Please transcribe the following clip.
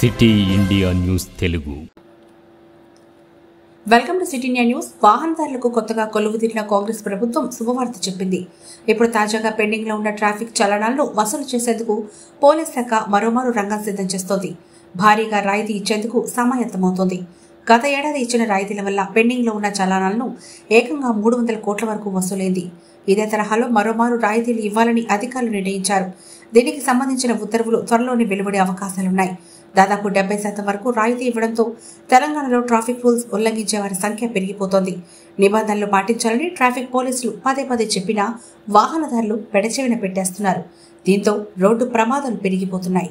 City India news Telugu. Welcome to city India news. వాహనదారులకు కొత్తగా కొలువుదీరిన కాంగ్రెస్ ప్రభుత్వం శుభవార్త చెప్పింది. ఇప్పుడు తాజాగా పెండింగ్ లో ఉన్న ట్రాఫిక్ చలనాలను వసూలు చేసేందుకు పోలీస్ శాఖ మరోమారు రంగం సిద్ధం చేస్తోంది. భారీగా రాయితీ ఇచ్చేందుకు సమాయత్తమవుతోంది. గత ఏడాది ఇచ్చిన రాయితీల వల్ల పెండింగ్ లో ఉన్న చలనాలను ఏకంగా 300 కోట్ల వరకు వసూలైంది. ఇదే తరహాలో మరోమారు రాయితీలు ఇవ్వాలని అధికారులు నిర్ణయించారు. దీనికి సంబంధించిన ఉత్తర్వులు త్వరలోనే వెలువడే అవకాశాలున్నాయి. దాదాపు 70% వరకు రాయితీ ఇవ్వడంతో తెలంగాణలో ట్రాఫిక్ రూల్స్ ఉల్లంఘించే వారి సంఖ్య పెరిగిపోతోంది. నిబంధనలు పాటించాలని ట్రాఫిక్ పోలీసులు పదే చెప్పినా వాహనదారులు పెడచెవిన పెట్టేస్తున్నారు. దీంతో రోడ్డు ప్రమాదాలు పెరిగిపోతున్నాయి.